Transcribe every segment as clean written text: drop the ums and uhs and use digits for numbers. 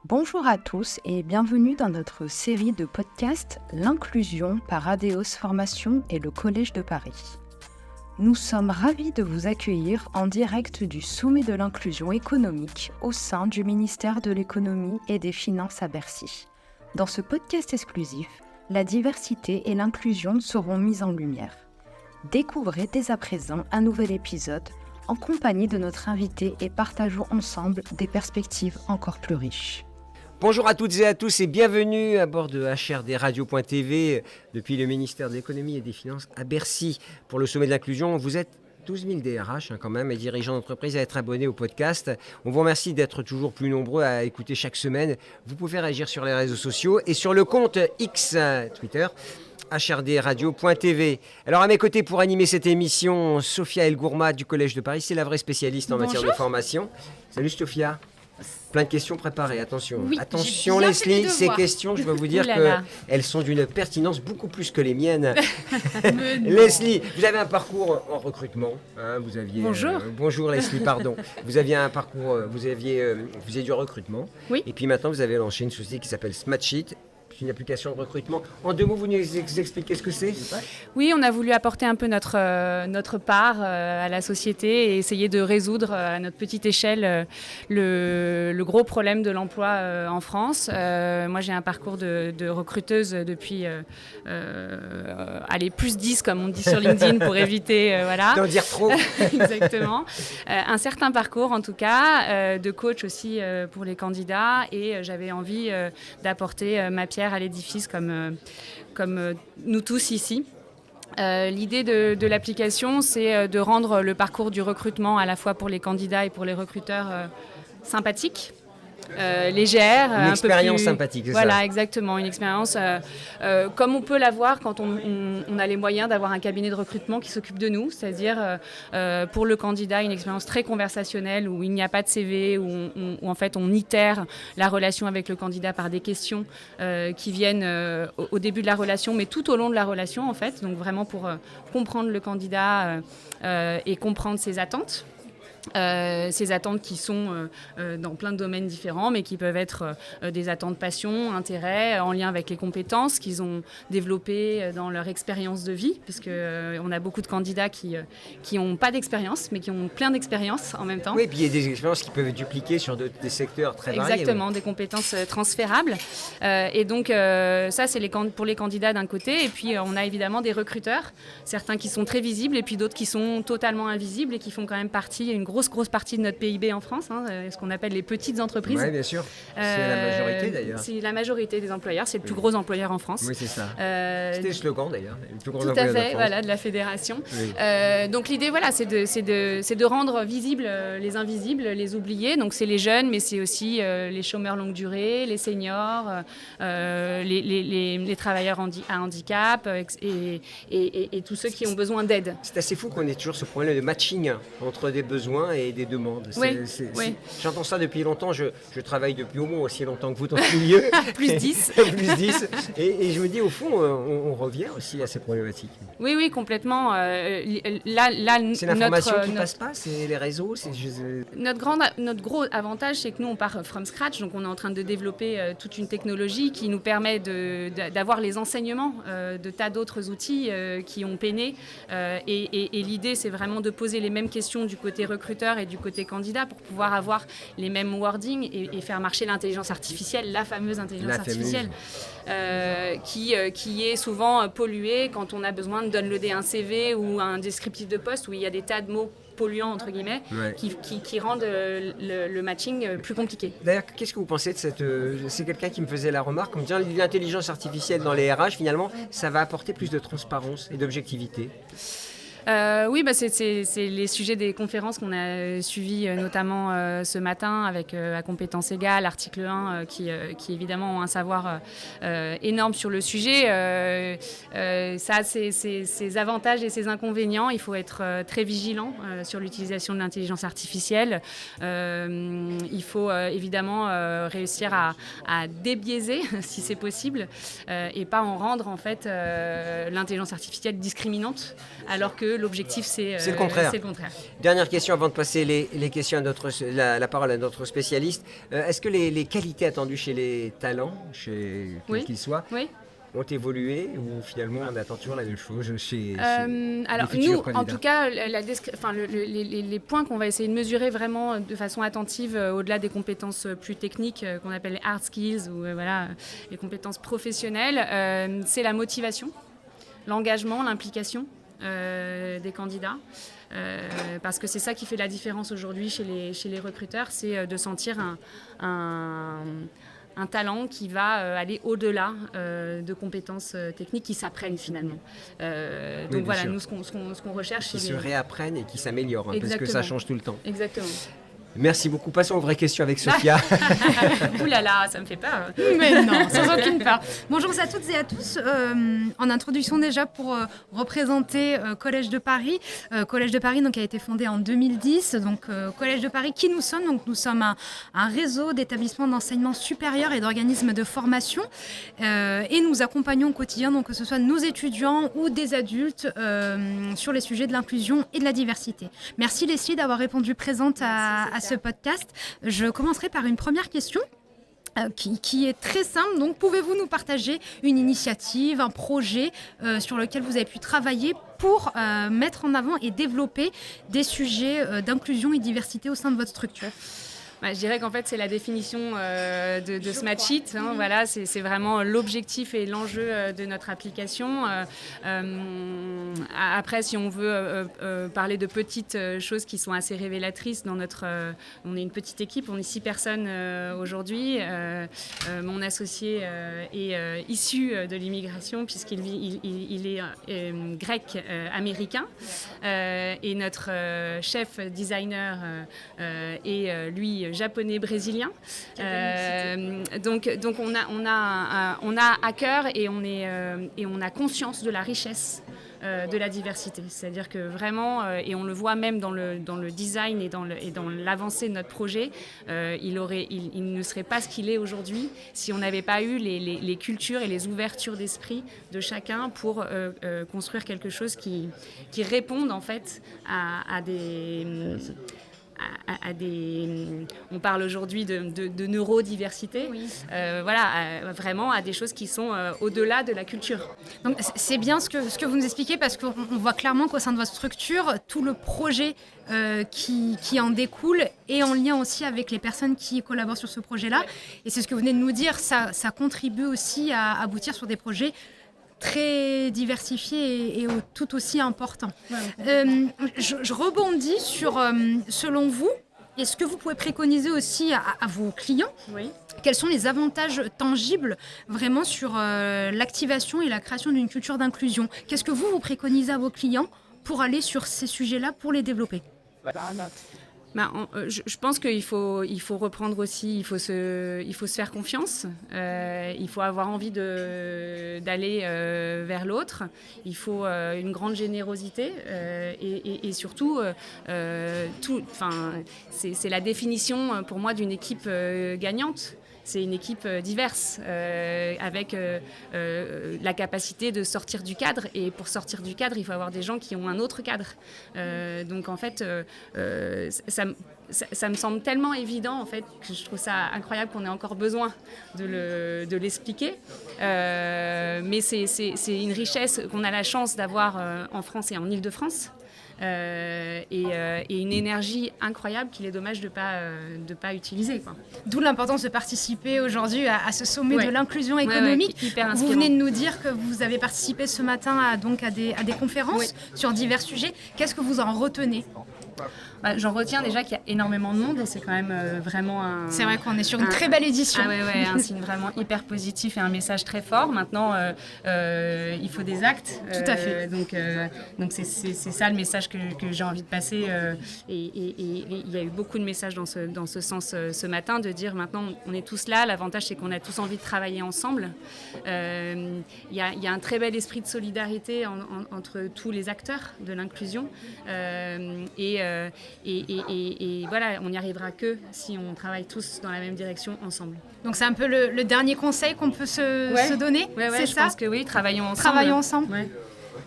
Bonjour à tous et bienvenue dans notre série de podcasts L'inclusion par Adeos Formation et le Collège de Paris. Nous sommes ravis de vous accueillir en direct du sommet de l'inclusion économique au sein du ministère de l'économie et des finances à Bercy. Dans ce podcast exclusif, la diversité et l'inclusion seront mises en lumière. Découvrez dès à présent un nouvel épisode en compagnie de notre invité et partageons ensemble des perspectives encore plus riches. Bonjour à toutes et à tous et bienvenue à bord de HRDRadio.tv depuis le ministère de l'économie et des finances à Bercy pour le sommet de l'inclusion. Vous êtes 12 000 DRH quand même et dirigeants d'entreprise à être abonnés au podcast. On vous remercie d'être toujours plus nombreux à écouter chaque semaine. Vous pouvez réagir sur les réseaux sociaux et sur le compte X Twitter HRDRadio.tv. Alors à mes côtés pour animer cette émission, Sophia El Gourma du Collège de Paris, c'est la vraie spécialiste en matière de formation. Salut Sophia. Plein de questions préparées, attention. Oui, attention Leslie, ces questions, je vais vous dire qu'elles sont d'une pertinence beaucoup plus que les miennes. Leslie, vous avez un parcours en recrutement. Vous aviez, bonjour. Bonjour Leslie, pardon. Vous aviez un parcours, vous faisiez du recrutement. Oui. Et puis maintenant, vous avez lancé une société qui s'appelle Smatsheet. C'est une application de recrutement. En deux mots, vous nous expliquez ce que c'est ? Oui, on a voulu apporter un peu notre part à la société et essayer de résoudre à notre petite échelle le gros problème de l'emploi en France. Moi, j'ai un parcours de recruteuse depuis plus 10, comme on dit sur LinkedIn, pour éviter... D'en dire trop. Exactement. Un certain parcours, en tout cas, de coach aussi pour les candidats. Et j'avais envie d'apporter ma pierre à l'édifice comme nous tous ici. L'idée de l'application, c'est de rendre le parcours du recrutement à la fois pour les candidats et pour les recruteurs sympathique. Légère, une expérience sympathique, c'est voilà, ça. Exactement, une expérience comme on peut l'avoir quand on a les moyens d'avoir un cabinet de recrutement qui s'occupe de nous, c'est-à-dire pour le candidat une expérience très conversationnelle où il n'y a pas de CV, où en fait on itère la relation avec le candidat par des questions qui viennent au début de la relation, mais tout au long de la relation en fait, donc vraiment pour comprendre le candidat et comprendre ses attentes. Ces attentes qui sont dans plein de domaines différents, mais qui peuvent être des attentes passion, intérêt, en lien avec les compétences qu'ils ont développées dans leur expérience de vie, parce qu'on a beaucoup de candidats qui n'ont pas d'expérience, mais qui ont plein d'expériences en même temps. Oui, et puis il y a des expériences qui peuvent être dupliquées sur des secteurs très variés. Exactement, des compétences transférables. Et donc ça, c'est pour les candidats d'un côté, et puis on a évidemment des recruteurs, certains qui sont très visibles, et puis d'autres qui sont totalement invisibles et qui font quand même partie, une grosse partie de notre PIB en France, ce qu'on appelle les petites entreprises. Oui, bien sûr. C'est la majorité d'ailleurs. C'est la majorité des employeurs, c'est le plus gros employeur en France. Oui, c'est ça. C'était le slogan d'ailleurs. Le plus gros tout employeur à fait, de France. de la fédération. Oui. Donc l'idée, c'est de rendre visibles les invisibles, les oubliés. Donc c'est les jeunes, mais c'est aussi les chômeurs longue durée, les seniors, les travailleurs à handicap et tous ceux qui ont besoin d'aide. C'est assez fou qu'on ait toujours ce problème de matching entre des besoins et des demandes. Oui. J'entends ça depuis longtemps. Je travaille depuis au moins aussi longtemps que vous dans ce milieu. Plus 10. Plus 10. Et je me dis, au fond, on revient aussi à ces problématiques. Oui, complètement. C'est l'information qui ne passe pas, c'est les réseaux. Notre gros avantage, c'est que nous, on part from scratch. Donc, on est en train de développer toute une technologie qui nous permet d'avoir les enseignements de tas d'autres outils qui ont peiné. Et l'idée, c'est vraiment de poser les mêmes questions du côté recruteur et du côté candidat pour pouvoir avoir les mêmes wordings et faire marcher l'intelligence artificielle, la fameuse intelligence artificielle, qui est souvent polluée quand on a besoin de downloader un CV ou un descriptif de poste où il y a des tas de mots polluants, entre guillemets, qui rendent le matching plus compliqué. D'ailleurs, qu'est-ce que vous pensez de cette... c'est quelqu'un qui me faisait la remarque en me disant l'intelligence artificielle dans les RH, finalement, ça va apporter plus de transparence et d'objectivité. Oui, c'est les sujets des conférences qu'on a suivies notamment ce matin avec à compétences égales, article 1, qui évidemment ont un savoir énorme sur le sujet. Ça a ses avantages et ses inconvénients. Il faut être très vigilant sur l'utilisation de l'intelligence artificielle. Il faut évidemment réussir à débiaiser, si c'est possible, et pas en rendre en fait l'intelligence artificielle discriminante, alors que l'objectif c'est le contraire. C'est le contraire. Dernière question avant de passer les questions à la parole à notre spécialiste. Est-ce que les qualités attendues chez les talents, quels qu'ils soient, ont évolué ou finalement on attend toujours la même chose chez alors les futurs nous, candidats? en tout cas, les points qu'on va essayer de mesurer vraiment de façon attentive, au-delà des compétences plus techniques qu'on appelle les hard skills ou les compétences professionnelles, c'est la motivation, l'engagement, l'implication des candidats. Parce que c'est ça qui fait la différence aujourd'hui chez les recruteurs, c'est de sentir un talent qui va aller au-delà de compétences techniques qui s'apprennent finalement. Donc voilà, sûr. nous ce qu'on recherche, qui se réapprennent et qui s'améliorent, parce que ça change tout le temps. Exactement. Merci beaucoup. Passons aux vraies questions avec Sophia. Ouh là là, ça me fait peur. Mais non, sans aucune peur. Bonjour à toutes et à tous. En introduction déjà pour représenter Collège de Paris. Collège de Paris donc, a été fondé en 2010. Donc Collège de Paris, qui nous sommes? Donc, nous sommes un réseau d'établissements d'enseignement supérieur et d'organismes de formation. Et nous accompagnons au quotidien, donc, que ce soit nos étudiants ou des adultes, sur les sujets de l'inclusion et de la diversité. Merci Leslie d'avoir répondu présente à ce podcast. Je commencerai par une première question qui est très simple. Donc, pouvez-vous nous partager une initiative, un projet sur lequel vous avez pu travailler pour mettre en avant et développer des sujets d'inclusion et diversité au sein de votre structure? Je dirais qu'en fait, c'est la définition de Smatchit. Voilà, c'est vraiment l'objectif et l'enjeu de notre application. Après, si on veut parler de petites choses qui sont assez révélatrices dans on est une petite équipe, on est 6 personnes aujourd'hui. Mon associé est issu de l'immigration puisqu'il est grec-américain. Et notre chef designer est lui japonais-brésilien. Donc on a à cœur et on a conscience de la richesse de la diversité. C'est-à-dire que vraiment, et on le voit même dans le design et dans l'avancée de notre projet, il ne serait pas ce qu'il est aujourd'hui si on n'avait pas eu les cultures et les ouvertures d'esprit de chacun pour construire quelque chose qui réponde en fait à on parle aujourd'hui de neurodiversité, vraiment à des choses qui sont au-delà de la culture. Donc c'est bien ce que vous nous expliquez, parce qu'on voit clairement qu'au sein de votre structure, tout le projet qui en découle est en lien aussi avec les personnes qui collaborent sur ce projet-là. Et c'est ce que vous venez de nous dire, ça contribue aussi à aboutir sur des projets très diversifié et tout aussi important. Je rebondis sur, selon vous, est-ce que vous pouvez préconiser aussi à vos clients quels sont les avantages tangibles vraiment sur l'activation et la création d'une culture d'inclusion? Qu'est-ce que vous préconisez à vos clients pour aller sur ces sujets-là, pour les développer? Je pense qu'il faut reprendre aussi, il faut se faire confiance, il faut avoir envie d'aller vers l'autre, il faut une grande générosité et surtout, c'est la définition pour moi d'une équipe gagnante. C'est une équipe diverse, avec la capacité de sortir du cadre. Et pour sortir du cadre, il faut avoir des gens qui ont un autre cadre. Donc en fait, ça me semble tellement évident en fait, que je trouve ça incroyable qu'on ait encore besoin de l'expliquer. Mais c'est une richesse qu'on a la chance d'avoir en France et en Île-de-France. Et une énergie incroyable qu'il est dommage de pas utiliser, quoi. D'où l'importance de participer aujourd'hui à ce sommet de l'inclusion économique. Hyper vous venez de nous dire que vous avez participé ce matin à des conférences sur divers sujets. Qu'est-ce que vous en retenez? J'en retiens déjà qu'il y a énormément de monde et c'est quand même vraiment un... C'est vrai qu'on est sur une très belle édition. Un signe vraiment hyper positif et un message très fort. Maintenant, il faut des actes. Tout à fait. Donc c'est ça le message que j'ai envie de passer. Et il y a eu beaucoup de messages dans ce sens ce matin, de dire maintenant on est tous là. L'avantage, c'est qu'on a tous envie de travailler ensemble. Il y a un très bel esprit de solidarité entre tous les acteurs de l'inclusion. Et voilà, on n'y arrivera que si on travaille tous dans la même direction ensemble. Donc c'est un peu le dernier conseil qu'on peut se donner, c'est je ça? pense que oui, travaillons ensemble. Travaillons ensemble. Ouais.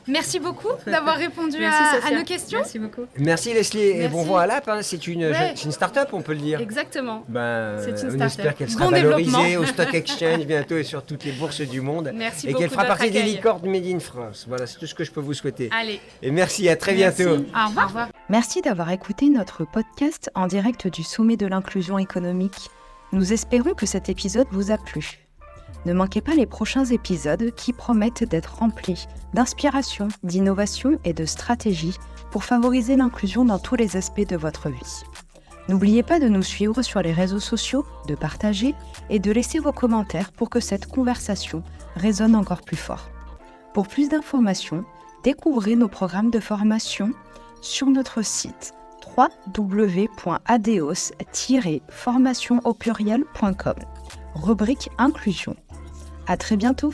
Merci beaucoup d'avoir répondu Merci, à Sophia. nos questions. Merci beaucoup. Merci Leslie et Merci. bon vent à l'AP. C'est une, Ouais. c'est une start-up, on peut le dire. Exactement. On C'est une start-up. espère qu'elle sera Bon valorisée développement. au Stock Exchange bientôt et sur toutes les bourses du monde. Merci et beaucoup qu'elle fera de votre partie des accueil. licornes Made in France. Voilà, c'est tout ce que je peux vous souhaiter. Allez. Et merci, à très Merci. bientôt. Au revoir. Au revoir. Merci d'avoir écouté notre podcast en direct du Sommet de l'inclusion économique. Nous espérons que cet épisode vous a plu. Ne manquez pas les prochains épisodes qui promettent d'être remplis d'inspiration, d'innovation et de stratégie pour favoriser l'inclusion dans tous les aspects de votre vie. N'oubliez pas de nous suivre sur les réseaux sociaux, de partager et de laisser vos commentaires pour que cette conversation résonne encore plus fort. Pour plus d'informations, découvrez nos programmes de formation sur notre site www.adeos-formation rubrique inclusion. À très bientôt!